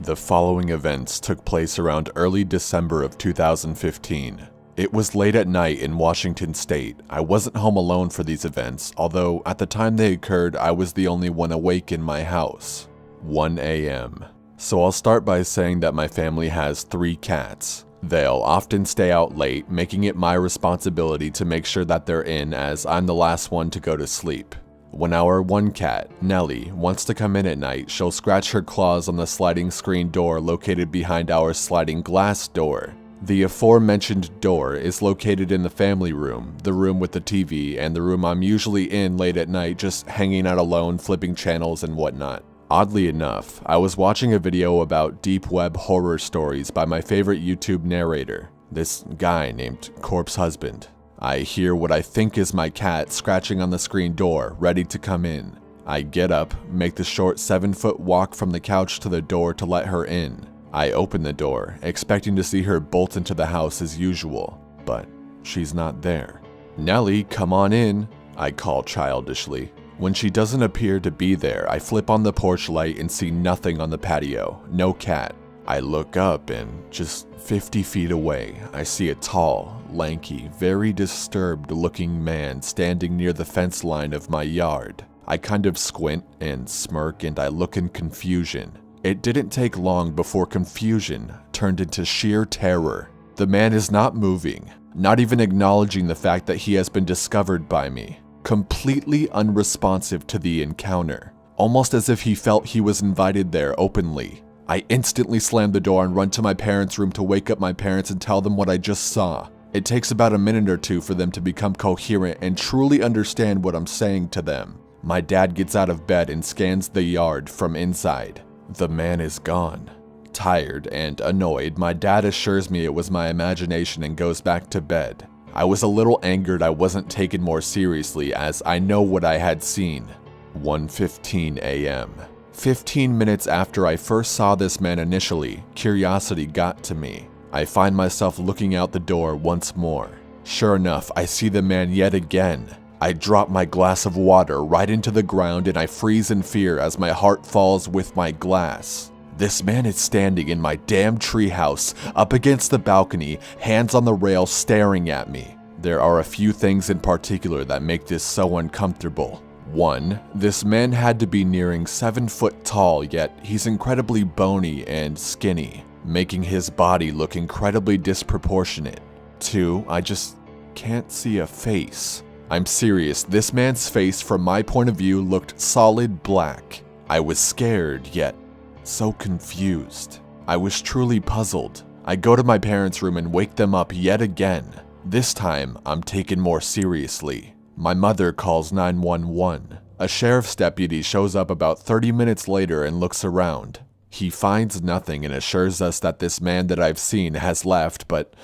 The following events took place around early December of 2015. It was late at night in Washington State. I wasn't home alone for these events, although at the time they occurred, I was the only one awake in my house. 1 a.m. So I'll start by saying that my family has 3 cats. They'll often stay out late, making it my responsibility to make sure that they're in, as I'm the last one to go to sleep. When our one cat, Nellie, wants to come in at night, she'll scratch her claws on the sliding screen door located behind our sliding glass door. The aforementioned door is located in the family room, the room with the TV, and the room I'm usually in late at night just hanging out alone, flipping channels and whatnot. Oddly enough, I was watching a video about deep web horror stories by my favorite YouTube narrator, this guy named Corpse Husband. I hear what I think is my cat scratching on the screen door, ready to come in. I get up, make the short 7-foot walk from the couch to the door to let her in. I open the door, expecting to see her bolt into the house as usual, but she's not there. "Nellie, come on in," I call childishly. When she doesn't appear to be there, I flip on the porch light and see nothing on the patio, no cat. I look up and just 50 feet away, I see a tall, lanky, very disturbed looking man standing near the fence line of my yard. I kind of squint and smirk and I look in confusion. It didn't take long before confusion turned into sheer terror. The man is not moving, not even acknowledging the fact that he has been discovered by me. Completely unresponsive to the encounter, almost as if he felt he was invited there openly. I instantly slam the door and run to my parents' room to wake up my parents and tell them what I just saw. It takes about a minute or two for them to become coherent and truly understand what I'm saying to them. My dad gets out of bed and scans the yard from inside. The man is gone. Tired and annoyed, my dad assures me it was my imagination and goes back to bed. I was a little angered I wasn't taken more seriously, as I know what I had seen. 1:15 a.m. 15 minutes after I first saw this man initially, curiosity got to me. I find myself looking out the door once more. Sure enough, I see the man yet again. I drop my glass of water right into the ground and I freeze in fear as my heart falls with my glass. This man is standing in my damn treehouse, up against the balcony, hands on the rail staring at me. There are a few things in particular that make this so uncomfortable. 1. This man had to be nearing 7 foot tall, yet he's incredibly bony and skinny, making his body look incredibly disproportionate. 2. I just can't see a face. I'm serious, this man's face from my point of view looked solid black. I was scared, yet so confused. I was truly puzzled. I go to my parents' room and wake them up yet again. This time, I'm taken more seriously. My mother calls 911. A sheriff's deputy shows up about 30 minutes later and looks around. He finds nothing and assures us that this man that I've seen has left, but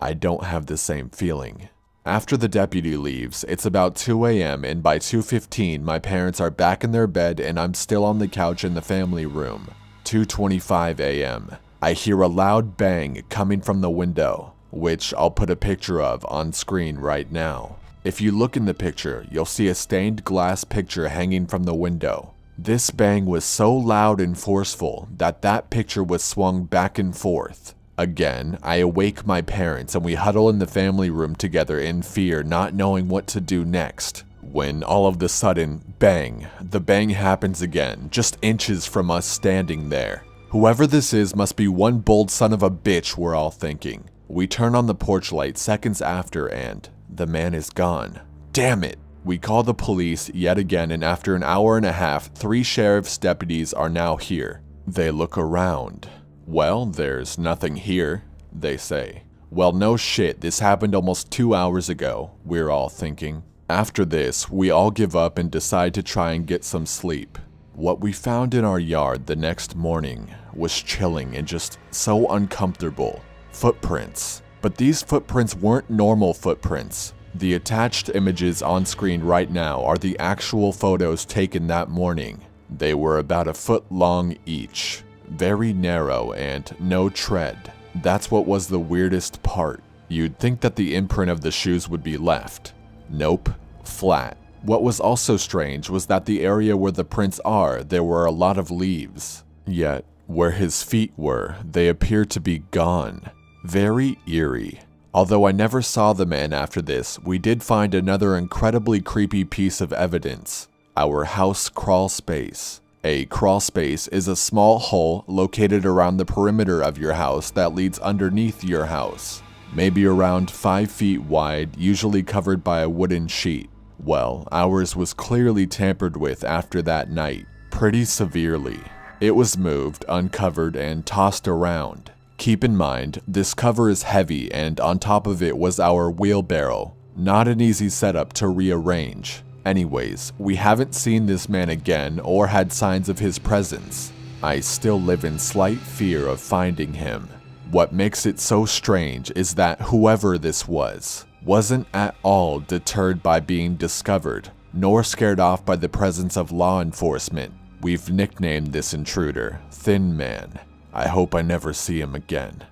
I don't have the same feeling. After the deputy leaves, it's about 2 a.m. and by 2:15 my parents are back in their bed and I'm still on the couch in the family room. 2:25 a.m. I hear a loud bang coming from the window, which I'll put a picture of on screen right now. If you look in the picture, you'll see a stained glass picture hanging from the window. This bang was so loud and forceful that picture was swung back and forth. Again, I awake my parents and we huddle in the family room together in fear, not knowing what to do next. When all of the sudden, bang, the bang happens again, just inches from us standing there. Whoever this is must be one bold son of a bitch, we're all thinking. We turn on the porch light seconds after and the man is gone. Damn it! We call the police yet again and after an hour and a half, 3 sheriff's deputies are now here. They look around. "Well, there's nothing here," they say. "Well, no shit, this happened almost 2 hours ago," we're all thinking. After this, we all give up and decide to try and get some sleep. What we found in our yard the next morning was chilling and just so uncomfortable. Footprints. But these footprints weren't normal footprints. The attached images on screen right now are the actual photos taken that morning. They were about a foot long each. Very narrow and no tread. That's what was the weirdest part. You'd think that the imprint of the shoes would be left. Nope, flat. What was also strange was that the area where the prints are, there were a lot of leaves. Yet, Where his feet were, they appeared to be gone. Very eerie. Although I never saw the man after this, we did find another incredibly creepy piece of evidence: our house crawl space. A crawl space is a small hole located around the perimeter of your house that leads underneath your house, maybe around 5 feet wide, usually covered by a wooden sheet. Well, ours was clearly tampered with after that night, pretty severely. It was moved, uncovered, and tossed around. Keep in mind, this cover is heavy, and on top of it was our wheelbarrow. Not an easy setup to rearrange. Anyways, we haven't seen this man again or had signs of his presence. I still live in slight fear of finding him. What makes it so strange is that whoever this was wasn't at all deterred by being discovered, nor scared off by the presence of law enforcement. We've nicknamed this intruder Thin Man. I hope I never see him again.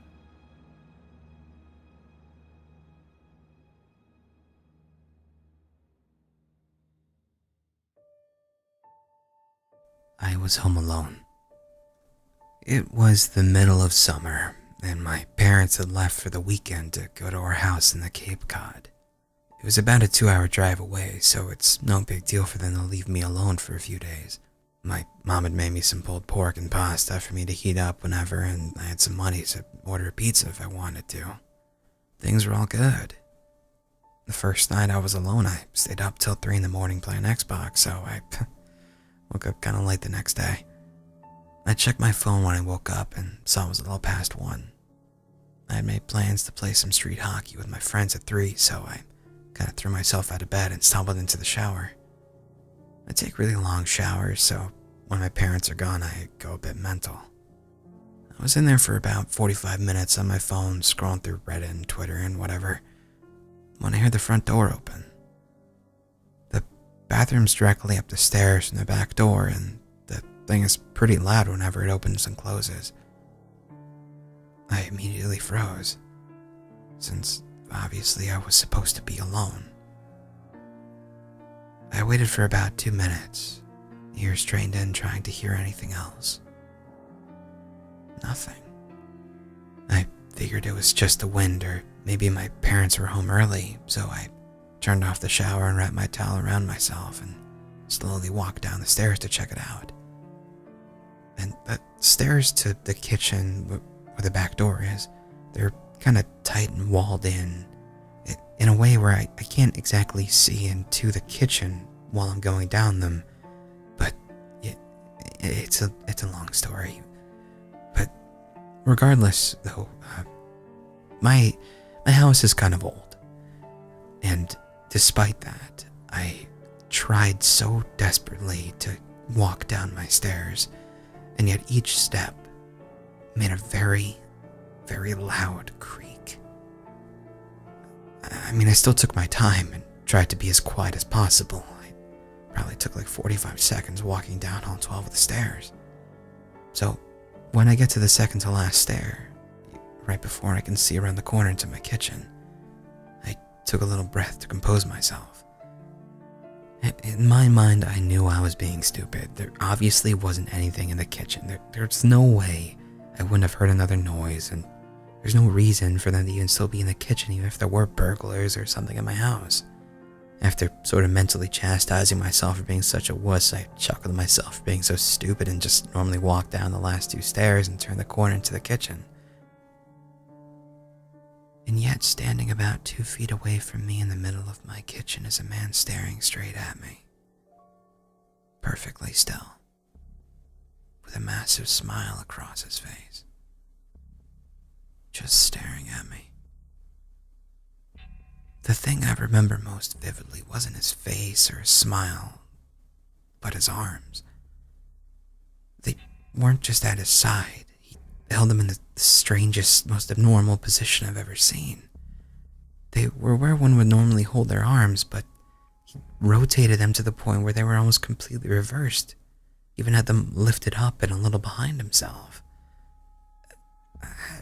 I was home alone. It was the middle of summer, and my parents had left for the weekend to go to our house in the Cape Cod. It was about a 2-hour drive away, so it's no big deal for them to leave me alone for a few days. My mom had made me some pulled pork and pasta for me to heat up whenever, and I had some money to order a pizza if I wanted to. Things were all good. The first night I was alone, I stayed up till 3 in the morning playing Xbox, so I woke up kind of late the next day. I checked my phone when I woke up and saw it was a little past 1. I had made plans to play some street hockey with my friends at 3, so I kind of threw myself out of bed and stumbled into the shower. I take really long showers, so when my parents are gone, I go a bit mental. I was in there for about 45 minutes on my phone, scrolling through Reddit and Twitter and whatever, when I heard the front door open. The bathroom's directly up the stairs from the back door, and the thing is pretty loud whenever it opens and closes. I immediately froze, since obviously I was supposed to be alone. I waited for about 2 minutes, ears trained in trying to hear anything else. Nothing. I figured it was just the wind, or maybe my parents were home early, so I turned off the shower and wrapped my towel around myself and slowly walked down the stairs to check it out. And the stairs to the kitchen, where the back door is, they're kind of tight and walled in a way where I can't exactly see into the kitchen while I'm going down them, but it's a long story. But regardless, though, my house is kind of old, and despite that, I tried so desperately to walk down my stairs, and yet each step made a very, very loud creak. I mean, I still took my time and tried to be as quiet as possible. I probably took like 45 seconds walking down all 12 of the stairs. So, when I get to the second to last stair, right before I can see around the corner into my kitchen, I took a little breath to compose myself. In my mind, I knew I was being stupid. There obviously wasn't anything in the kitchen. There's no way I wouldn't have heard another noise, and there's no reason for them to even still be in the kitchen even if there were burglars or something in my house. After sort of mentally chastising myself for being such a wuss, I chuckled at myself for being so stupid and just normally walked down the last 2 stairs and turned the corner into the kitchen. And yet, standing about 2 feet away from me in the middle of my kitchen is a man staring straight at me. Perfectly still, with a massive smile across his face. Just staring at me. The thing I remember most vividly wasn't his face or his smile, but his arms. They weren't just at his side. He held them in the strangest, most abnormal position I've ever seen. They were where one would normally hold their arms, but he rotated them to the point where they were almost completely reversed, even had them lifted up and a little behind himself.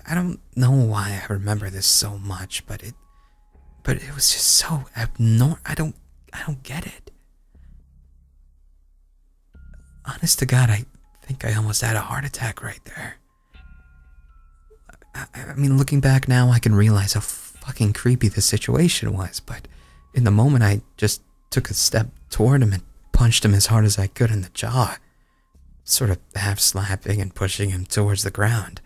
I don't know why I remember this so much, but it was just so abnormal. I don't get it. Honest to God, I think I almost had a heart attack right there. I mean, looking back now, I can realize how fucking creepy the situation was, but in the moment, I just took a step toward him and punched him as hard as I could in the jaw, sort of half slapping and pushing him towards the ground.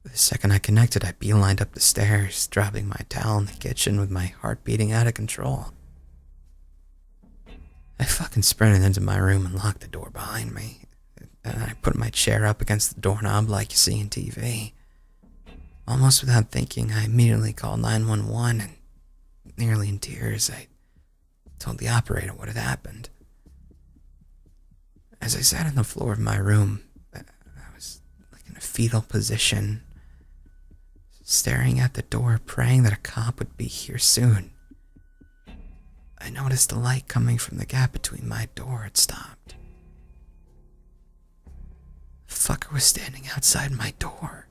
The second I connected, I beelined up the stairs, dropping my towel in the kitchen with my heart beating out of control. I fucking sprinted into my room and locked the door behind me, and I put my chair up against the doorknob like you see in TV. Almost without thinking, I immediately called 911 and, nearly in tears, I told the operator what had happened. As I sat on the floor of my room, I was like in a fetal position, staring at the door, praying that a cop would be here soon. I noticed the light coming from the gap between my door had stopped. The fucker was standing outside my door.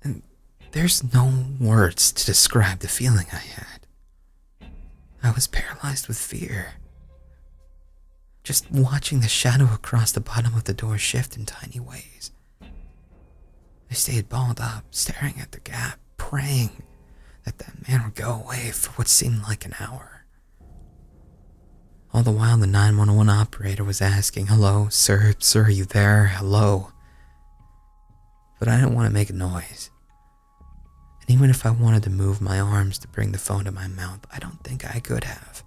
And there's no words to describe the feeling I had. I was paralyzed with fear. Just watching the shadow across the bottom of the door shift in tiny ways. I stayed balled up, staring at the gap, praying that man would go away for what seemed like an hour. All the while, the 911 operator was asking, "Hello, sir, are you there? Hello?" But I didn't want to make a noise. And even if I wanted to move my arms to bring the phone to my mouth, I don't think I could have.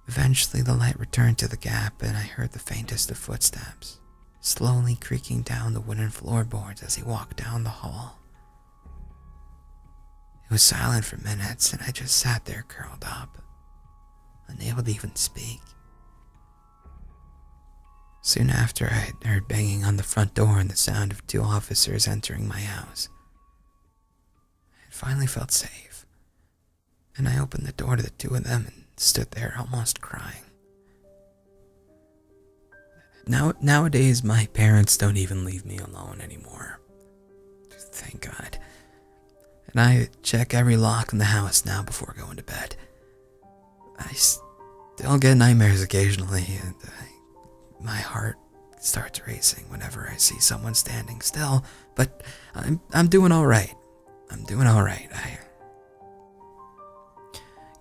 Eventually, the light returned to the gap, and I heard the faintest of footsteps, slowly creaking down the wooden floorboards as he walked down the hall. It was silent for minutes, and I just sat there curled up, unable to even speak. Soon after, I heard banging on the front door and the sound of 2 officers entering my house. I finally felt safe, and I opened the door to the 2 of them and stood there almost crying. Nowadays, my parents don't even leave me alone anymore. Thank God. And I check every lock in the house now before going to bed. I still get nightmares occasionally, and my heart starts racing whenever I see someone standing still, but I'm doing all right.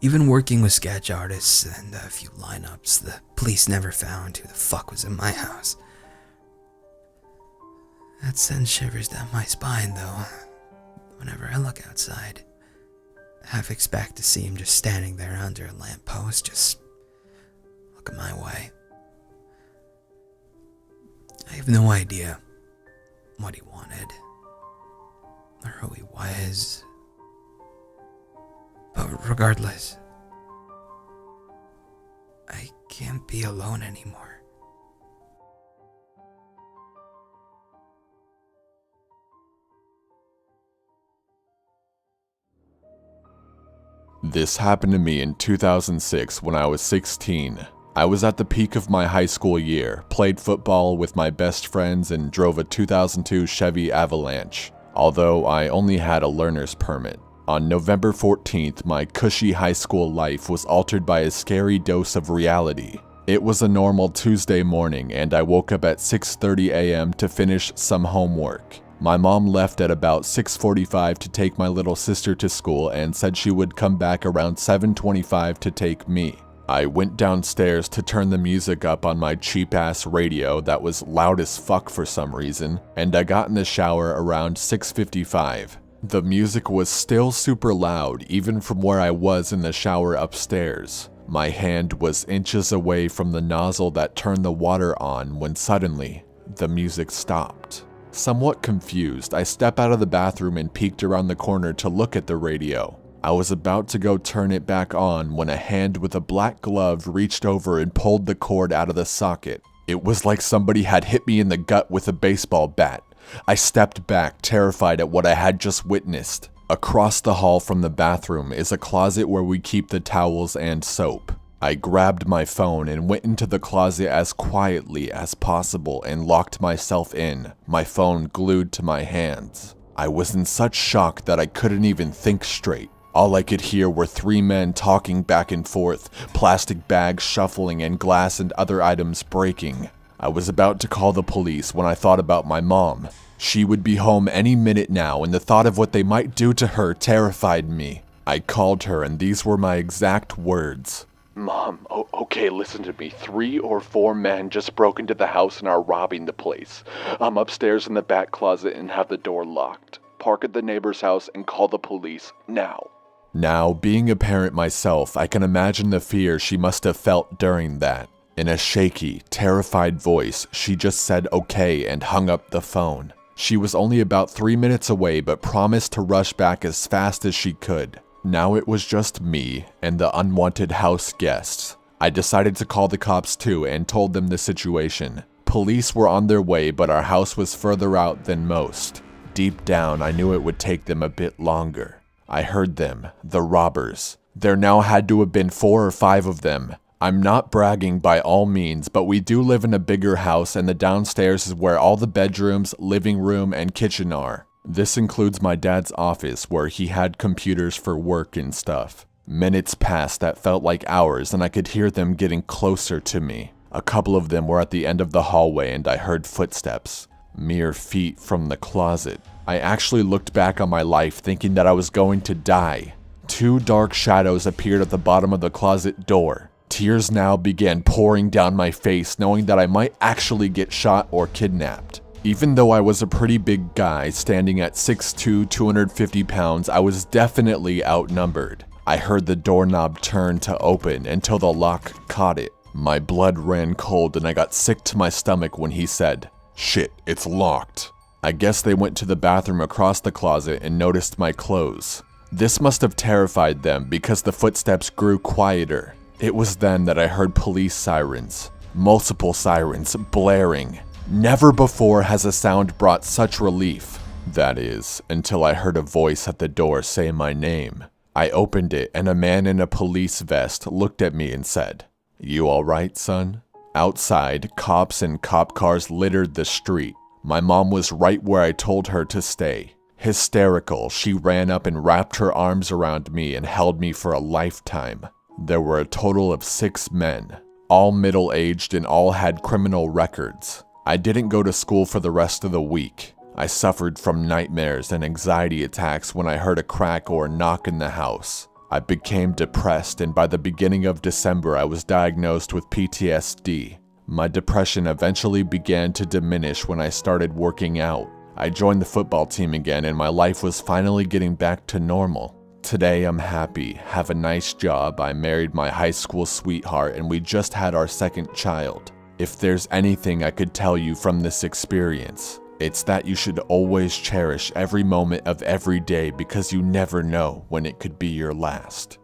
Even working with sketch artists and a few lineups, the police never found who the fuck was in my house. That sends shivers down my spine, though. Whenever I look outside, I half expect to see him just standing there under a lamppost, just looking my way. I have no idea what he wanted, or who he was. But regardless, I can't be alone anymore. This happened to me in 2006 when I was 16. I was at the peak of my high school year, played football with my best friends, and drove a 2002 Chevy Avalanche, although I only had a learner's permit. On November 14th, my cushy high school life was altered by a scary dose of reality. It was a normal Tuesday morning, and I woke up at 6:30 a.m. to finish some homework. My mom left at about 6:45 to take my little sister to school and said she would come back around 7:25 to take me. I went downstairs to turn the music up on my cheap-ass radio that was loud as fuck for some reason, and I got in the shower around 6:55. The music was still super loud, even from where I was in the shower upstairs. My hand was inches away from the nozzle that turned the water on when suddenly, the music stopped. Somewhat confused, I stepped out of the bathroom and peeked around the corner to look at the radio. I was about to go turn it back on when a hand with a black glove reached over and pulled the cord out of the socket. It was like somebody had hit me in the gut with a baseball bat. I stepped back, terrified at what I had just witnessed. Across the hall from the bathroom is a closet where we keep the towels and soap. I grabbed my phone and went into the closet as quietly as possible and locked myself in, my phone glued to my hands. I was in such shock that I couldn't even think straight. All I could hear were 3 men talking back and forth, plastic bags shuffling and glass and other items breaking. I was about to call the police when I thought about my mom. She would be home any minute now, and the thought of what they might do to her terrified me. I called her, and these were my exact words. Mom, okay, listen to me. 3 or 4 men just broke into the house and are robbing the place. I'm upstairs in the back closet and have the door locked. Park at the neighbor's house and call the police now. Now, being a parent myself, I can imagine the fear she must have felt during that. In a shaky, terrified voice, she just said okay and hung up the phone. She was only about 3 minutes away but promised to rush back as fast as she could. Now it was just me and the unwanted house guests. I decided to call the cops too and told them the situation. Police were on their way, but our house was further out than most. Deep down, I knew it would take them a bit longer. I heard them, the robbers. There now had to have been 4 or 5 of them. I'm not bragging by all means, but we do live in a bigger house, and the downstairs is where all the bedrooms, living room, and kitchen are. This includes my dad's office, where he had computers for work and stuff. Minutes passed that felt like hours, and I could hear them getting closer to me. A couple of them were at the end of the hallway, and I heard footsteps. Mere feet from the closet. I actually looked back on my life thinking that I was going to die. 2 dark shadows appeared at the bottom of the closet door. Tears now began pouring down my face, knowing that I might actually get shot or kidnapped. Even though I was a pretty big guy, standing at 6'2", 250 pounds, I was definitely outnumbered. I heard the doorknob turn to open until the lock caught it. My blood ran cold and I got sick to my stomach when he said, "Shit, it's locked." I guess they went to the bathroom across the closet and noticed my clothes. This must have terrified them because the footsteps grew quieter. It was then that I heard police sirens. Multiple sirens blaring. Never before has a sound brought such relief. That is, until I heard a voice at the door say my name. I opened it and a man in a police vest looked at me and said, "You alright, son?" Outside, cops and cop cars littered the street. My mom was right where I told her to stay. Hysterical, she ran up and wrapped her arms around me and held me for a lifetime. There were a total of 6 men, all middle-aged and all had criminal records. I didn't go to school for the rest of the week. I suffered from nightmares and anxiety attacks when I heard a crack or a knock in the house. I became depressed, and by the beginning of December I was diagnosed with PTSD. My depression eventually began to diminish when I started working out. I joined the football team again and my life was finally getting back to normal. Today I'm happy, have a nice job, I married my high school sweetheart, and we just had our 2nd child. If there's anything I could tell you from this experience, it's that you should always cherish every moment of every day because you never know when it could be your last.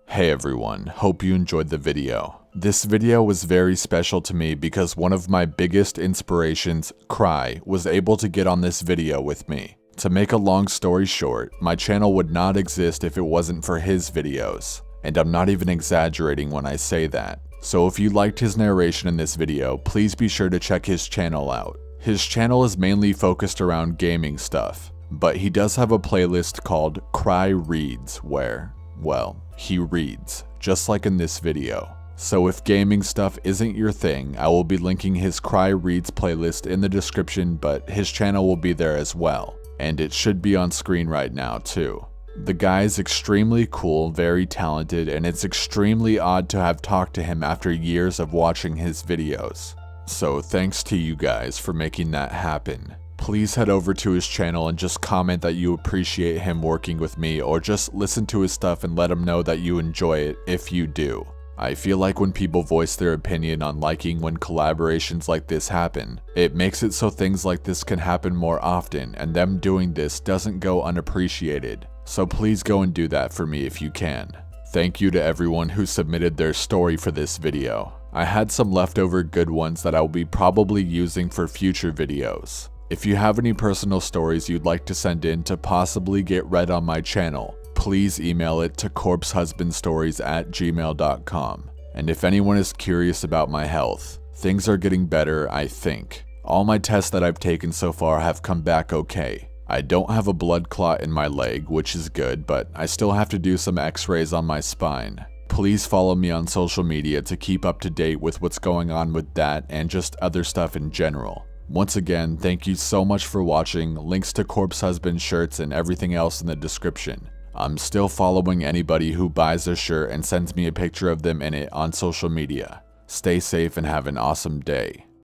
Hey everyone, hope you enjoyed the video. This video was very special to me because one of my biggest inspirations, Cry, was able to get on this video with me. To make a long story short, my channel would not exist if it wasn't for his videos. And I'm not even exaggerating when I say that. So if you liked his narration in this video, please be sure to check his channel out. His channel is mainly focused around gaming stuff, but he does have a playlist called Cry Reads where, well, he reads, just like in this video. So if gaming stuff isn't your thing, I will be linking his Cry Reads playlist in the description, but his channel will be there as well. And it should be on screen right now too. The guy's extremely cool, very talented, and it's extremely odd to have talked to him after years of watching his videos. So thanks to you guys for making that happen. Please head over to his channel and just comment that you appreciate him working with me, or just listen to his stuff and let him know that you enjoy it if you do. I feel like when people voice their opinion on liking when collaborations like this happen, it makes it so things like this can happen more often, and them doing this doesn't go unappreciated. So please go and do that for me if you can. Thank you to everyone who submitted their story for this video. I had some leftover good ones that I will be probably using for future videos. If you have any personal stories you'd like to send in to possibly get read on my channel, please email it to corpsehusbandstories@gmail.com. And if anyone is curious about my health, things are getting better, I think. All my tests that I've taken so far have come back okay. I don't have a blood clot in my leg, which is good, but I still have to do some x-rays on my spine. Please follow me on social media to keep up to date with what's going on with that and just other stuff in general. Once again, thank you so much for watching. Links to Corpse Husband shirts and everything else in the description. I'm still following anybody who buys a shirt and sends me a picture of them in it on social media. Stay safe and have an awesome day.